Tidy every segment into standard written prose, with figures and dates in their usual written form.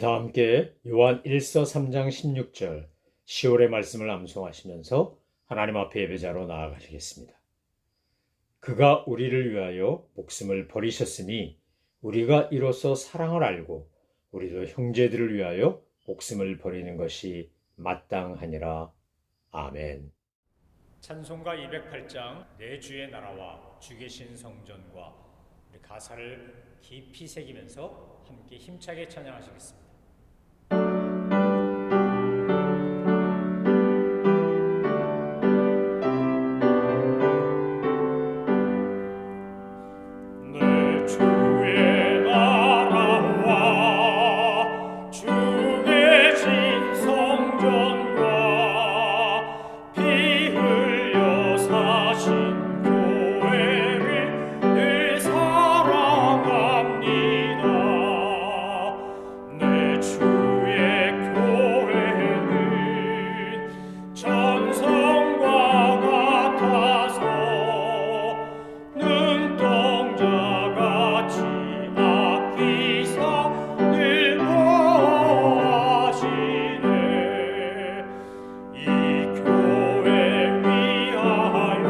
다 함께 요한 1서 3장 16절 시월의 말씀을 암송하시면서 하나님 앞에 예배자로 나아가시겠습니다. 그가 우리를 위하여 목숨을 버리셨으니 우리가 이로써 사랑을 알고 우리도 형제들을 위하여 목숨을 버리는 것이 마땅하니라. 아멘. 찬송가 208장 내 주의 나라와 주 계신 성전과 우리 가사를 깊이 새기면서 함께 힘차게 찬양하시겠습니다. 내 주의 나라와 주 계신 성전과 피 흘려 사신 교회를 늘 사랑합니다. 내 주의 교회는 전성과 같아서 눈동자같이 아끼사 늘 보호하시네. 이 교회 위하여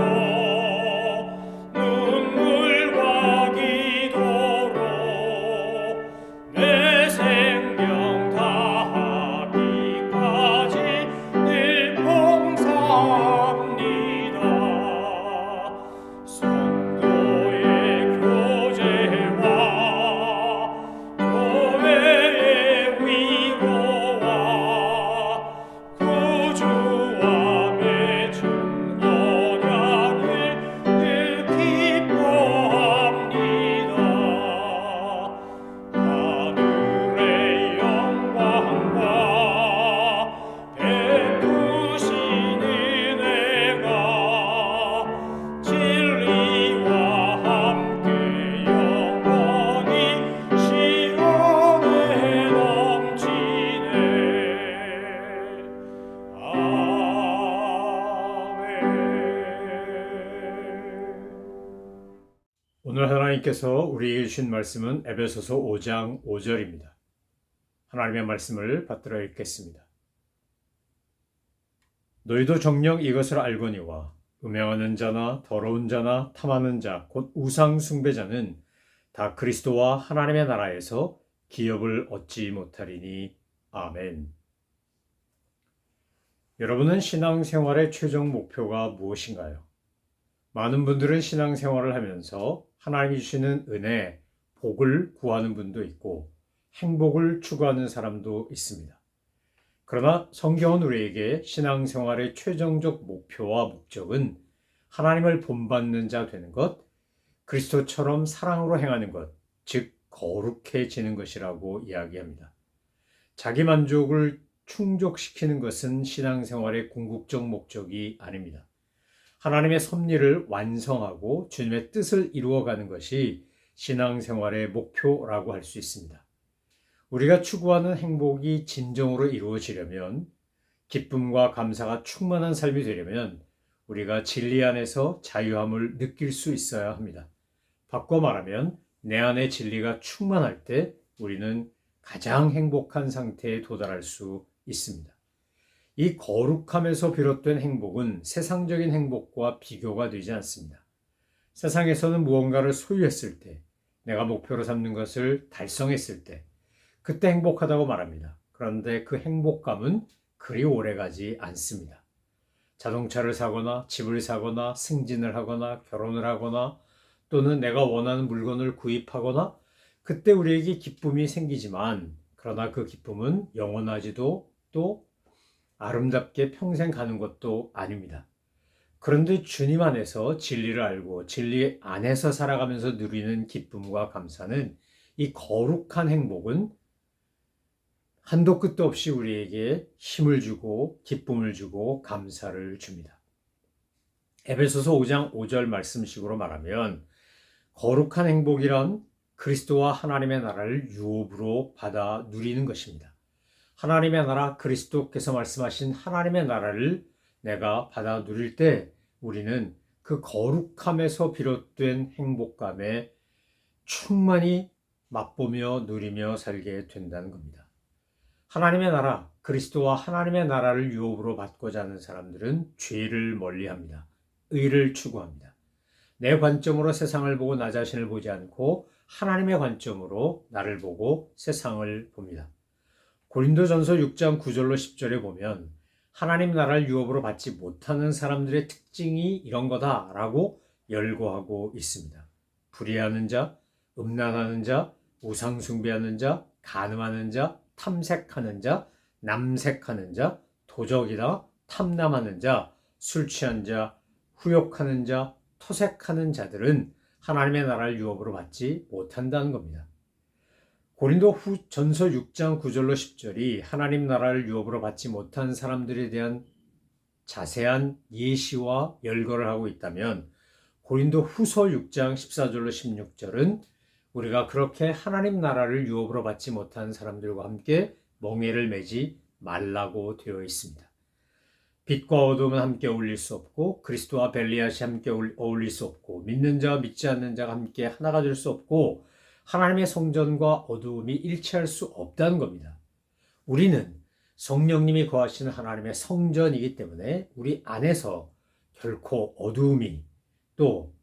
눈물과 기도로 내 생명 다하기까지 늘 봉사합니다. 성도의 교제와 교회의 위로와 구주와 맺은 언약을 늘 기뻐합니다. 하늘의 영광과 베푸신 은혜가 진리와 함께 영원히 시온에 넘치네. 아멘. 오늘 하나님께서 우리에게 주신 말씀은 에베소서 5장 5절입니다. 하나님의 말씀을 받들어 읽겠습니다. 너희도 정녕 이것을 알거니와 음행하는 자나 더러운 자나 탐하는 자 곧 우상 숭배자는 다 그리스도와 하나님의 나라에서 기업을 얻지 못하리니. 아멘. 여러분은 신앙생활의 최종 목표가 무엇인가요? 많은 분들은 신앙생활을 하면서 하나님이 주시는 은혜, 복을 구하는 분도 있고 행복을 추구하는 사람도 있습니다. 그러나 성경은 우리에게 신앙생활의 최종적 목표와 목적은 하나님을 본받는 자 되는 것, 그리스도처럼 사랑으로 행하는 것, 즉 거룩해지는 것이라고 이야기합니다. 자기 만족을 충족시키는 것은 신앙생활의 궁극적 목적이 아닙니다. 하나님의 섭리를 완성하고 주님의 뜻을 이루어가는 것이 신앙생활의 목표라고 할 수 있습니다. 우리가 추구하는 행복이 진정으로 이루어지려면, 기쁨과 감사가 충만한 삶이 되려면 우리가 진리 안에서 자유함을 느낄 수 있어야 합니다. 바꿔 말하면 내 안에 진리가 충만할 때 우리는 가장 행복한 상태에 도달할 수 있습니다. 이 거룩함에서 비롯된 행복은 세상적인 행복과 비교가 되지 않습니다. 세상에서는 무언가를 소유했을 때, 내가 목표로 삼는 것을 달성했을 때, 그때 행복하다고 말합니다. 그런데 그 행복감은 그리 오래가지 않습니다. 자동차를 사거나 집을 사거나 승진을 하거나 결혼을 하거나 또는 내가 원하는 물건을 구입하거나 그때 우리에게 기쁨이 생기지만, 그러나 그 기쁨은 영원하지도 또 아름답게 평생 가는 것도 아닙니다. 그런데 주님 안에서 진리를 알고 진리 안에서 살아가면서 누리는 기쁨과 감사는, 이 거룩한 행복은 한도 끝도 없이 우리에게 힘을 주고 기쁨을 주고 감사를 줍니다. 에베소서 5장 5절 말씀식으로 말하면 거룩한 행복이란 그리스도와 하나님의 나라를 유업으로 받아 누리는 것입니다. 하나님의 나라, 그리스도께서 말씀하신 하나님의 나라를 내가 받아 누릴 때 우리는 그 거룩함에서 비롯된 행복감에 충만히 맛보며 누리며 살게 된다는 겁니다. 하나님의 나라, 그리스도와 하나님의 나라를 유업으로 받고자 하는 사람들은 죄를 멀리합니다. 의를 추구합니다. 내 관점으로 세상을 보고 나 자신을 보지 않고 하나님의 관점으로 나를 보고 세상을 봅니다. 고린도전서 6장 9절로 10절에 보면 하나님 나라를 유업으로 받지 못하는 사람들의 특징이 이런 거다라고 열거하고 있습니다. 불의하는 자, 음란하는 자, 우상 숭배하는 자, 간음하는 자, 탐색하는 자, 남색하는 자, 도적이다, 탐남하는 자, 술 취한 자, 후욕하는 자, 토색하는 자들은 하나님의 나라를 유업으로 받지 못한다는 겁니다. 고린도 전서 6장 9절로 10절이 하나님 나라를 유업으로 받지 못한 사람들에 대한 자세한 예시와 열거를 하고 있다면 고린도 후서 6장 14절로 16절은 우리가 그렇게 하나님 나라를 유업으로 받지 못한 사람들과 함께 멍에를 매지 말라고 되어 있습니다. 빛과 어둠은 함께 어울릴 수 없고 그리스도와 벨리앗이 함께 어울릴 수 없고 믿는 자와 믿지 않는 자가 함께 하나가 될 수 없고 하나님의 성전과 어두움이 일치할 수 없다는 겁니다. 우리는 성령님이 거하시는 하나님의 성전이기 때문에 우리 안에서 결코 어두움이 또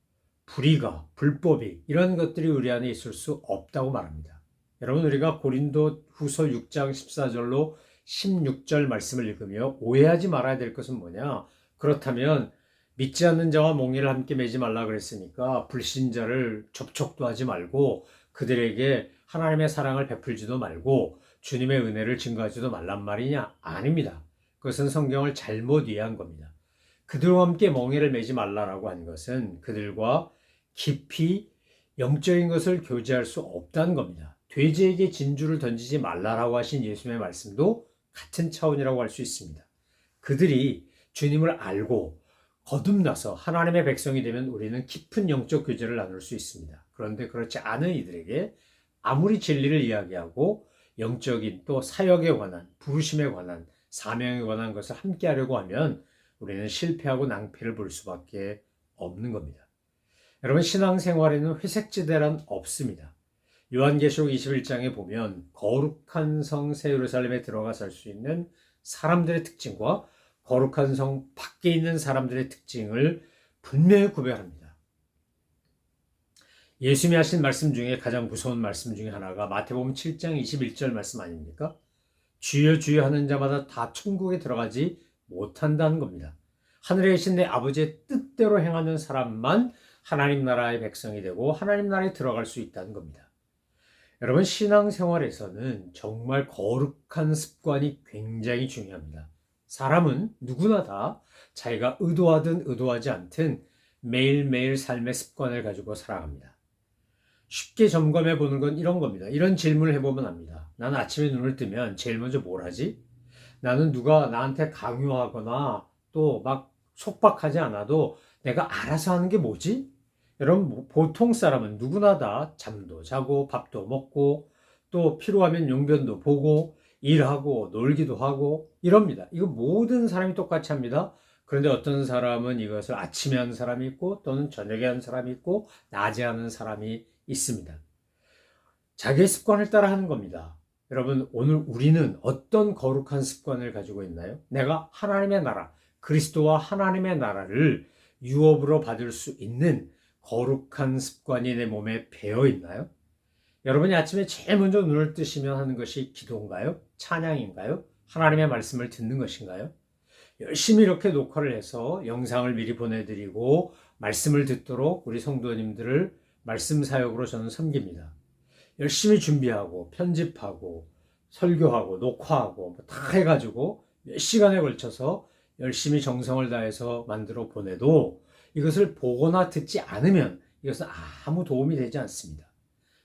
불의가 불법이 이런 것들이 우리 안에 있을 수 없다고 말합니다. 여러분 우리가 고린도 후서 6장 14절로 16절 말씀을 읽으며 오해하지 말아야 될 것은 뭐냐? 그렇다면 믿지 않는 자와 몽의를 함께 매지 말라 그랬으니까 불신자를 접촉도 하지 말고 그들에게 하나님의 사랑을 베풀지도 말고 주님의 은혜를 증거하지도 말란 말이냐? 아닙니다. 그것은 성경을 잘못 이해한 겁니다. 그들과 함께 멍에를 매지 말라라고 한 것은 그들과 깊이 영적인 것을 교제할 수 없다는 겁니다. 돼지에게 진주를 던지지 말라라고 하신 예수님의 말씀도 같은 차원이라고 할 수 있습니다. 그들이 주님을 알고 거듭나서 하나님의 백성이 되면 우리는 깊은 영적 교제를 나눌 수 있습니다. 그런데 그렇지 않은 이들에게 아무리 진리를 이야기하고 영적인 또 사역에 관한, 부르심에 관한, 사명에 관한 것을 함께 하려고 하면 우리는 실패하고 낭패를 볼 수밖에 없는 겁니다. 여러분 신앙생활에는 회색지대란 없습니다. 요한계시록 21장에 보면 거룩한 성 새 예루살렘에 들어가 살 수 있는 사람들의 특징과 거룩한 성 밖에 있는 사람들의 특징을 분명히 구별합니다. 예수님이 하신 말씀 중에 가장 무서운 말씀 중에 하나가 마태복음 7장 21절 말씀 아닙니까? 주여 주여 하는 자마다 다 천국에 들어가지 못한다는 겁니다. 하늘에 계신 내 아버지의 뜻대로 행하는 사람만 하나님 나라의 백성이 되고 하나님 나라에 들어갈 수 있다는 겁니다. 여러분 신앙생활에서는 정말 거룩한 습관이 굉장히 중요합니다. 사람은 누구나 다 자기가 의도하든 의도하지 않든 매일매일 삶의 습관을 가지고 살아갑니다. 쉽게 점검해 보는 건 이런 겁니다. 이런 질문을 해보면 압니다. 나는 아침에 눈을 뜨면 제일 먼저 뭘 하지? 나는 누가 나한테 강요하거나 또 막 속박하지 않아도 내가 알아서 하는 게 뭐지? 여러분 보통 사람은 누구나 다 잠도 자고 밥도 먹고 또 필요하면 용변도 보고 일하고 놀기도 하고 이럽니다. 이거 모든 사람이 똑같이 합니다. 그런데 어떤 사람은 이것을 아침에 하는 사람이 있고 또는 저녁에 하는 사람이 있고 낮에 하는 사람이 있습니다. 자기의 습관을 따라 하는 겁니다. 여러분 오늘 우리는 어떤 거룩한 습관을 가지고 있나요? 내가 하나님의 나라, 그리스도와 하나님의 나라를 유업으로 받을 수 있는 거룩한 습관이 내 몸에 배어 있나요? 여러분이 아침에 제일 먼저 눈을 뜨시면 하는 것이 기도인가요? 찬양인가요? 하나님의 말씀을 듣는 것인가요? 열심히 이렇게 녹화를 해서 영상을 미리 보내드리고 말씀을 듣도록 우리 성도님들을 말씀 사역으로 저는 섬깁니다. 열심히 준비하고 편집하고 설교하고 녹화하고 다 해가지고 몇 시간에 걸쳐서 열심히 정성을 다해서 만들어 보내도 이것을 보거나 듣지 않으면 이것은 아무 도움이 되지 않습니다.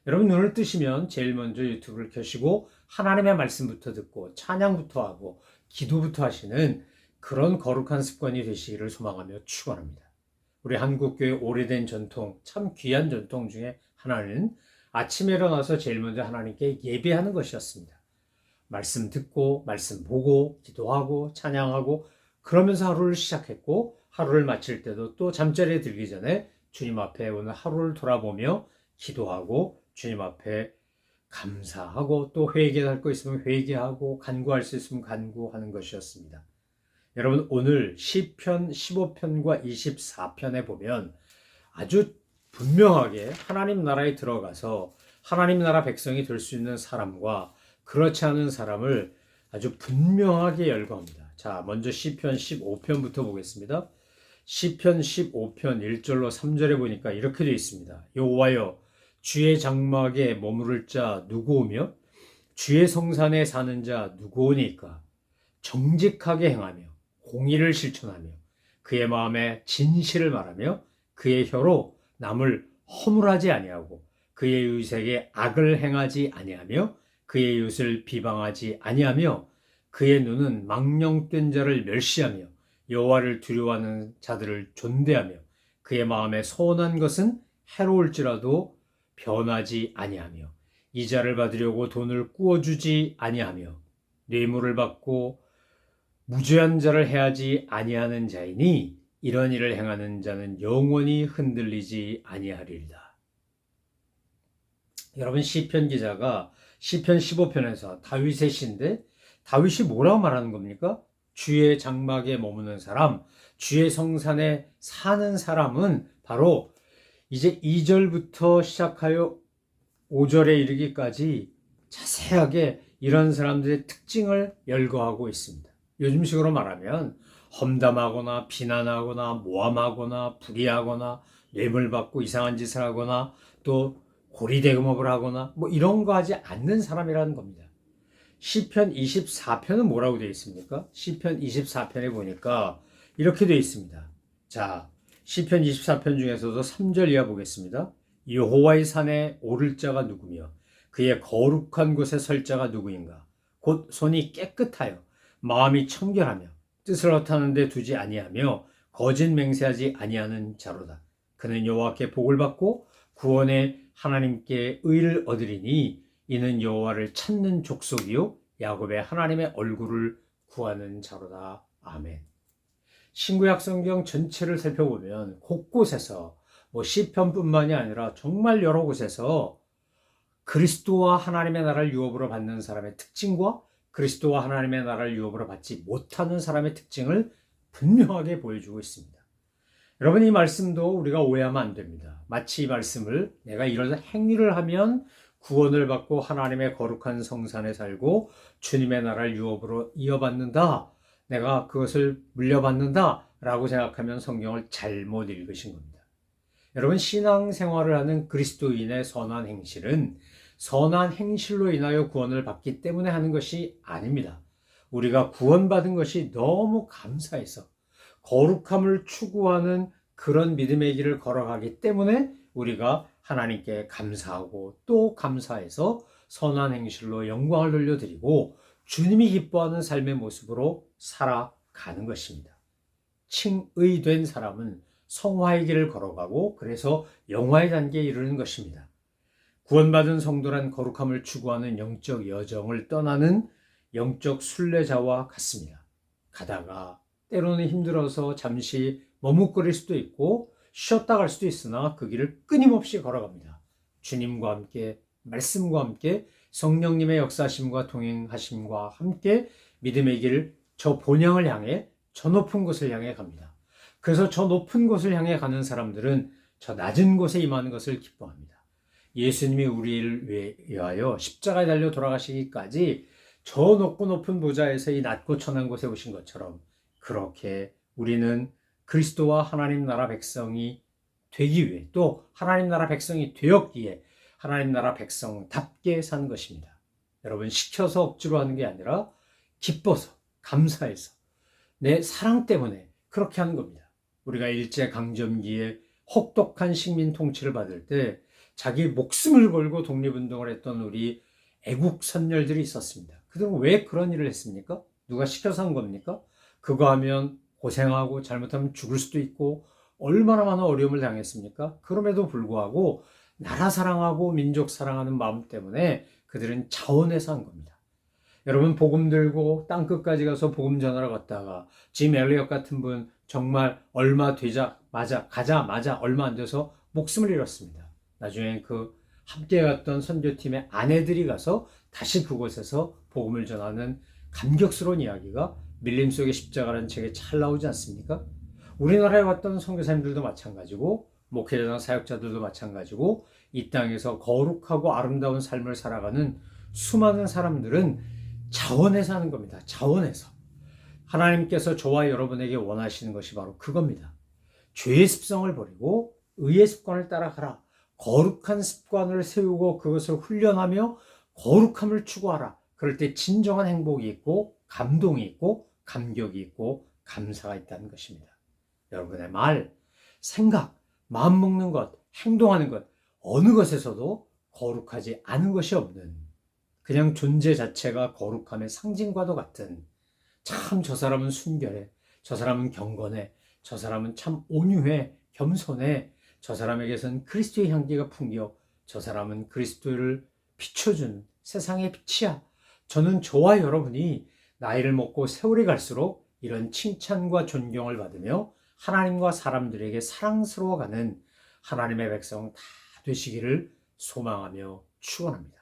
여러분 눈을 뜨시면 제일 먼저 유튜브를 켜시고 하나님의 말씀부터 듣고 찬양부터 하고 기도부터 하시는 그런 거룩한 습관이 되시기를 소망하며 축원합니다. 우리 한국교회 오래된 전통, 참 귀한 전통 중에 하나는 아침에 일어나서 제일 먼저 하나님께 예배하는 것이었습니다. 말씀 듣고 말씀 보고 기도하고 찬양하고 그러면서 하루를 시작했고 하루를 마칠 때도 또 잠자리에 들기 전에 주님 앞에 오늘 하루를 돌아보며 기도하고 주님 앞에 감사하고 또 회개할 거 있으면 회개하고 간구할 수 있으면 간구하는 것이었습니다. 여러분 오늘 시편 15편과 24편에 보면 아주 분명하게 하나님 나라에 들어가서 하나님 나라 백성이 될 수 있는 사람과 그렇지 않은 사람을 아주 분명하게 열거합니다. 자, 먼저 시편 15편부터 보겠습니다. 시편 15편 1절로 3절에 보니까 이렇게 되어 있습니다. 여호와여 주의 장막에 머무를 자 누구오며 주의 성산에 사는 자 누구오니까 정직하게 행하며 공의를 실천하며 그의 마음에 진실을 말하며 그의 혀로 남을 허물하지 아니하고 그의 이웃에게 악을 행하지 아니하며 그의 이웃을 비방하지 아니하며 그의 눈은 망령된 자를 멸시하며 여호와를 두려워하는 자들을 존대하며 그의 마음에 선한 것은 해로울지라도 변하지 아니하며 이자를 받으려고 돈을 꾸어주지 아니하며 뇌물을 받고 무죄한 자를 해하지 아니하는 자이니 이런 일을 행하는 자는 영원히 흔들리지 아니하리이다. 여러분 시편 기자가 시편 15편에서 다윗의 시인데 다윗이 뭐라고 말하는 겁니까? 주의 장막에 머무는 사람, 주의 성산에 사는 사람은 바로 이제 2절부터 시작하여 5절에 이르기까지 자세하게 이런 사람들의 특징을 열거하고 있습니다. 요즘식으로 말하면 험담하거나 비난하거나 모함하거나 불의하거나 뇌물받고 이상한 짓을 하거나 또 고리대금업을 하거나 뭐 이런 거 하지 않는 사람이라는 겁니다. 시편 24편은 뭐라고 되어 있습니까? 시편 24편에 보니까 이렇게 되어 있습니다. 자, 시편 24편 중에서도 3절 이하 보겠습니다. 여호와의 산에 오를 자가 누구며 그의 거룩한 곳에 설 자가 누구인가? 곧 손이 깨끗하여 마음이 청결하며 뜻을 허탄한 데 두지 아니하며 거짓 맹세하지 아니하는 자로다. 그는 여호와께 복을 받고 구원의 하나님께 의를 얻으리니 이는 여호와를 찾는 족속이요 야곱의 하나님의 얼굴을 구하는 자로다. 아멘. 신구약 성경 전체를 살펴보면 곳곳에서 시편뿐만이 아니라 정말 여러 곳에서 그리스도와 하나님의 나라를 유업으로 받는 사람의 특징과 그리스도와 하나님의 나라를 유업으로 받지 못하는 사람의 특징을 분명하게 보여주고 있습니다. 여러분 이 말씀도 우리가 오해하면 안 됩니다. 마치 이 말씀을 내가 이런 행위를 하면 구원을 받고 하나님의 거룩한 성산에 살고 주님의 나라를 유업으로 이어받는다. 내가 그것을 물려받는다. 라고 생각하면 성경을 잘못 읽으신 겁니다. 여러분 신앙생활을 하는 그리스도인의 선한 행실은 선한 행실로 인하여 구원을 받기 때문에 하는 것이 아닙니다. 우리가 구원받은 것이 너무 감사해서 거룩함을 추구하는 그런 믿음의 길을 걸어가기 때문에 우리가 하나님께 감사하고 또 감사해서 선한 행실로 영광을 돌려드리고 주님이 기뻐하는 삶의 모습으로 살아가는 것입니다. 칭의된 사람은 성화의 길을 걸어가고 그래서 영화의 단계에 이르는 것입니다. 구원받은 성도란 거룩함을 추구하는 영적 여정을 떠나는 영적 순례자와 같습니다. 가다가 때로는 힘들어서 잠시 머뭇거릴 수도 있고 쉬었다 갈 수도 있으나 그 길을 끊임없이 걸어갑니다. 주님과 함께 말씀과 함께 성령님의 역사하심과 동행하심과 함께 믿음의 길 저 본향을 향해 저 높은 곳을 향해 갑니다. 그래서 저 높은 곳을 향해 가는 사람들은 저 낮은 곳에 임하는 것을 기뻐합니다. 예수님이 우리를 위하여 십자가에 달려 돌아가시기까지 저 높고 높은 보좌에서 이 낮고 천한 곳에 오신 것처럼 그렇게 우리는 그리스도와 하나님 나라 백성이 되기 위해 또 하나님 나라 백성이 되었기에 하나님 나라 백성답게 사는 것입니다. 여러분 시켜서 억지로 하는 게 아니라 기뻐서 감사해서 내 사랑 때문에 그렇게 하는 겁니다. 우리가 일제강점기에 혹독한 식민 통치를 받을 때 자기 목숨을 걸고 독립운동을 했던 우리 애국 선열들이 있었습니다. 그들은 왜 그런 일을 했습니까? 누가 시켜서 한 겁니까? 그거 하면 고생하고 잘못하면 죽을 수도 있고 얼마나 많은 어려움을 당했습니까? 그럼에도 불구하고 나라 사랑하고 민족 사랑하는 마음 때문에 그들은 자원해서 한 겁니다. 여러분 복음 들고 땅끝까지 가서 복음 전하러 갔다가 짐 엘리엇 같은 분 정말 가자마자 얼마 안 돼서 목숨을 잃었습니다. 나중에 그 함께 갔던 선교팀의 아내들이 가서 다시 그곳에서 복음을 전하는 감격스러운 이야기가 밀림 속의 십자가라는 책에 잘 나오지 않습니까? 우리나라에 왔던 선교사님들도 마찬가지고 목회자나 사역자들도 마찬가지고 이 땅에서 거룩하고 아름다운 삶을 살아가는 수많은 사람들은 자원해서 하는 겁니다. 자원해서. 하나님께서 저와 여러분에게 원하시는 것이 바로 그겁니다. 죄의 습성을 버리고 의의 습관을 따라가라. 거룩한 습관을 세우고 그것을 훈련하며 거룩함을 추구하라. 그럴 때 진정한 행복이 있고 감동이 있고 감격이 있고 감사가 있다는 것입니다. 여러분의 말, 생각, 마음 먹는 것, 행동하는 것, 어느 것에서도 거룩하지 않은 것이 없는 그냥 존재 자체가 거룩함의 상징과도 같은 참 저 사람은 순결해, 저 사람은 경건해, 저 사람은 참 온유해, 겸손해, 저 사람에게선 그리스도의 향기가 풍겨, 저 사람은 그리스도를 비춰준 세상의 빛이야. 저는 저와 여러분이 나이를 먹고 세월이 갈수록 이런 칭찬과 존경을 받으며 하나님과 사람들에게 사랑스러워가는 하나님의 백성 다 되시기를 소망하며 축원합니다.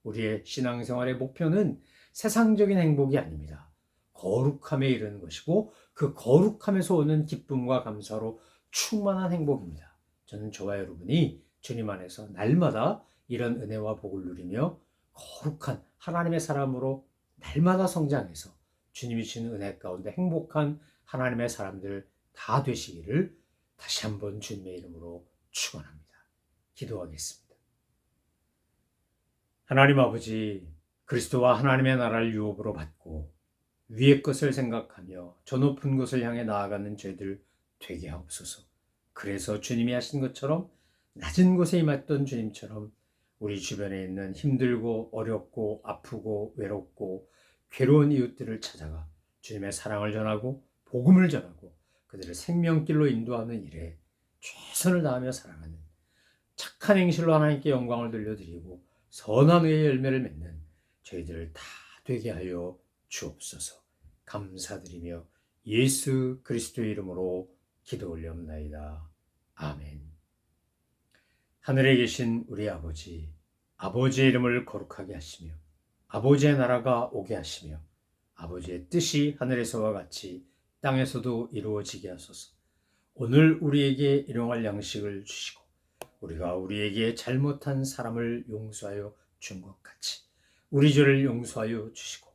우리의 신앙생활의 목표는 세상적인 행복이 아닙니다. 거룩함에 이르는 것이고 그 거룩함에서 오는 기쁨과 감사로 충만한 행복입니다. 저는 저와 여러분이 주님 안에서 날마다 이런 은혜와 복을 누리며 거룩한 하나님의 사람으로 날마다 성장해서 주님이 주는 은혜 가운데 행복한 하나님의 사람들 다 되시기를 다시 한번 주님의 이름으로 축원합니다. 기도하겠습니다. 하나님 아버지, 그리스도와 하나님의 나라를 유업으로 받고 위의 것을 생각하며 저 높은 곳을 향해 나아가는 저희들 되게 하옵소서. 그래서 주님이 하신 것처럼 낮은 곳에 임했던 주님처럼 우리 주변에 있는 힘들고 어렵고 아프고 외롭고 괴로운 이웃들을 찾아가 주님의 사랑을 전하고 복음을 전하고 그들을 생명길로 인도하는 일에 최선을 다하며 살아가는 착한 행실로 하나님께 영광을 돌려드리고 선한 의의 열매를 맺는 저희들을 다 되게 하여 주옵소서. 감사드리며 예수 그리스도의 이름으로 기도 올려옵나이다. 아멘. 하늘에 계신 우리 아버지, 아버지의 이름을 거룩하게 하시며 아버지의 나라가 오게 하시며 아버지의 뜻이 하늘에서와 같이 땅에서도 이루어지게 하소서. 오늘 우리에게 일용할 양식을 주시고 우리가 우리에게 잘못한 사람을 용서하여 준 것 같이 우리 죄를 용서하여 주시고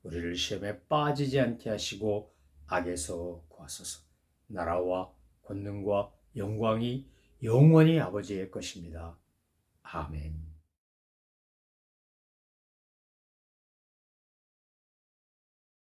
우리를 시험에 빠지지 않게 하시고 악에서 구하소서. 나라와 권능과 영광이 영원히 아버지의 것입니다. 아멘.